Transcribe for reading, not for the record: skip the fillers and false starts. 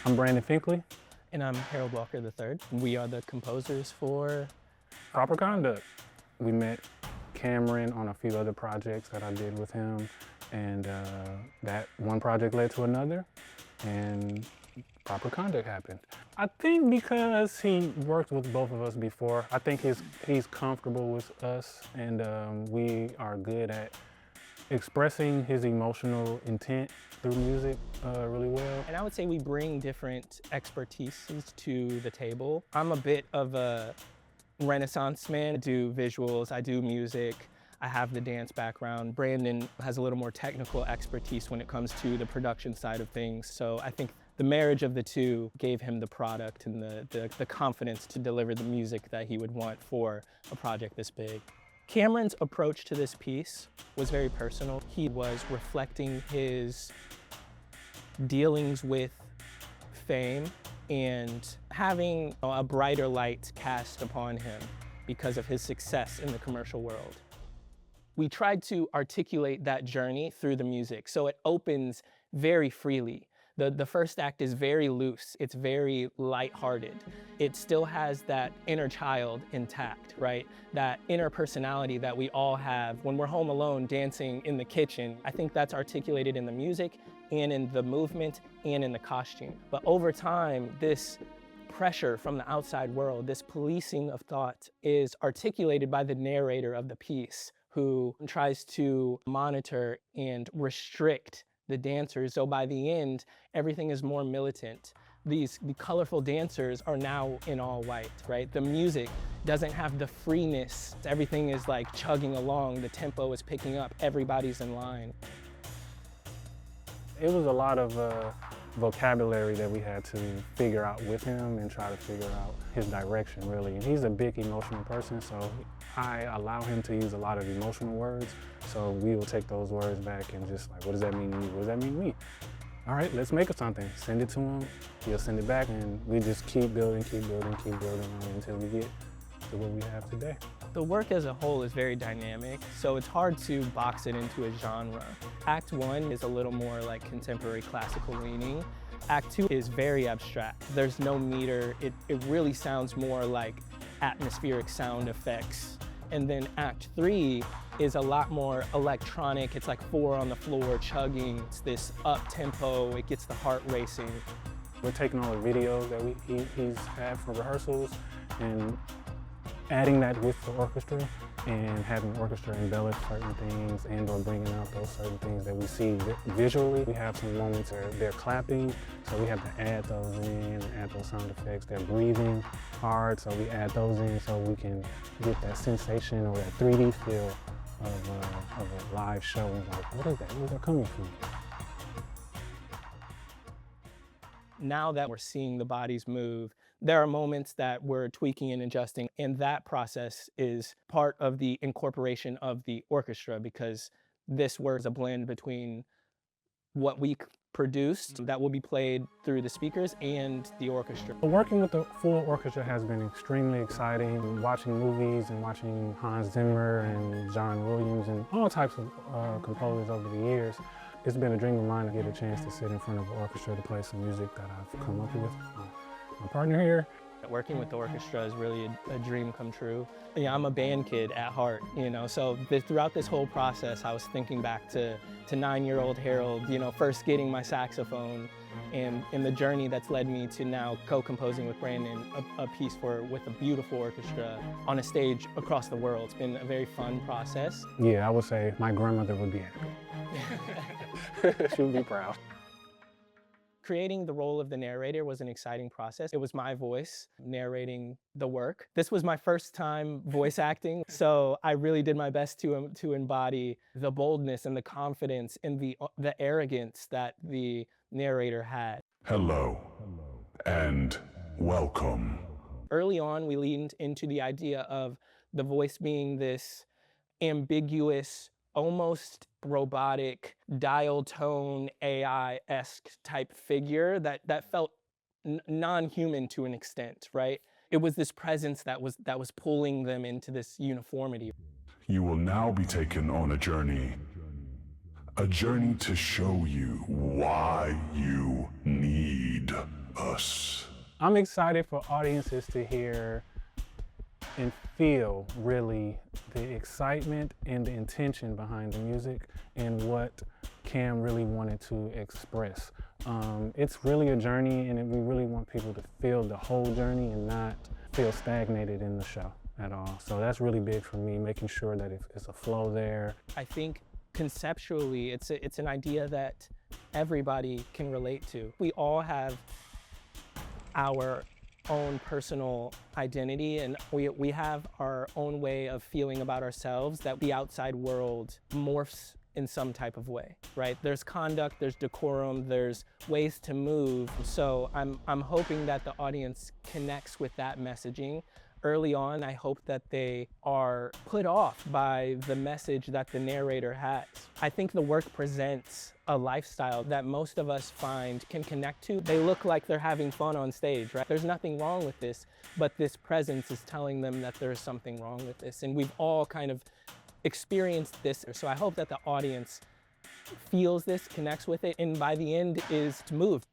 I'm Brandon Finklea. And I'm Harold Walker III. We are the composers for Proper Conduct. We met Kameron on a few other projects that I did with him, and that one project led to another, and Proper Conduct happened. I think because he worked with both of us before, I think he's comfortable with us, and we are good at expressing his emotional intent through music really well. And I would say we bring different expertises to the table. I'm a bit of a Renaissance man. I do visuals, I do music, I have the dance background. Brandon has a little more technical expertise when it comes to the production side of things. So I think the marriage of the two gave him the product and the confidence to deliver the music that he would want for a project this big. Kameron's approach to this piece was very personal. He was reflecting his dealings with fame and having a brighter light cast upon him because of his success in the commercial world. We tried to articulate that journey through the music, so it opens very freely. The first act is very loose, it's very lighthearted. It still has that inner child intact, right? That inner personality that we all have when we're home alone dancing in the kitchen. I think that's articulated in the music and in the movement and in the costume. But over time, this pressure from the outside world, this policing of thought, is articulated by the narrator of the piece, who tries to monitor and restrict the dancers. So by the end, everything is more militant. The colorful dancers are now in all white, right? The music doesn't have the freeness. Everything is like chugging along. The tempo is picking up. Everybody's in line. It was a lot of vocabulary that we had to figure out with him and try to figure out his direction, really. And he's a big emotional person, so I allow him to use a lot of emotional words. So we will take those words back and just like, what does that mean to you? What does that mean to me? All right, let's make something. Send it to him, he'll send it back, and we just keep building until we get to what we have today. The work as a whole is very dynamic, so it's hard to box it into a genre. Act 1 is a little more like contemporary classical leaning. Act 2 is very abstract. There's no meter. It really sounds more like atmospheric sound effects. And then Act 3 is a lot more electronic. It's like 4 on the floor chugging. It's this up tempo. It gets the heart racing. We're taking all the videos that he's had for rehearsals and adding that with the orchestra and having the orchestra embellish certain things and or bringing out those certain things that we see visually. We have some moments where they're clapping, so we have to add those in, add those sound effects. They're breathing hard, so we add those in so we can get that sensation or that 3D feel of a live show. Like, what is that? Where's that coming from? Now that we're seeing the bodies move, there are moments that we're tweaking and adjusting, and that process is part of the incorporation of the orchestra, because this work is a blend between what we produced that will be played through the speakers and the orchestra. Working with the full orchestra has been extremely exciting. Watching movies and watching Hans Zimmer and John Williams and all types of composers over the years, it's been a dream of mine to get a chance to sit in front of an orchestra to play some music that I've come up with. My partner here. Working with the orchestra is really a dream come true. Yeah, I'm a band kid at heart, so throughout this whole process, I was thinking back to 9-year-old Harold, first getting my saxophone, and the journey that's led me to now co-composing with Brandon a piece with a beautiful orchestra on a stage across the world. It's been a very fun process. Yeah, I would say my grandmother would be happy. She would be proud. Creating the role of the narrator was an exciting process. It was my voice narrating the work. This was my first time voice acting, so I really did my best to embody the boldness and the confidence and the arrogance that the narrator had. Hello, and welcome. Early on, we leaned into the idea of the voice being this ambiguous, almost robotic, dial tone, AI-esque type figure that felt non-human to an extent, right? It was this presence that was pulling them into this uniformity. You will now be taken on a journey A journey to show you why you need us. I'm excited for audiences to hear and feel really the excitement and the intention behind the music and what Cam really wanted to express. It's really a journey, and we really want people to feel the whole journey and not feel stagnated in the show at all. So that's really big for me, making sure that it's a flow there. I think conceptually, it's an idea that everybody can relate to. We all have our own personal identity, and we have our own way of feeling about ourselves that the outside world morphs in some type of way, right? There's conduct, there's decorum, there's ways to move. So I'm hoping that the audience connects with that messaging. Early on, I hope that they are put off by the message that the narrator has. I think the work presents a lifestyle that most of us find can connect to. They look like they're having fun on stage, right? There's nothing wrong with this, but this presence is telling them that there's something wrong with this. And we've all kind of experienced this. So I hope that the audience feels this, connects with it, and by the end is moved.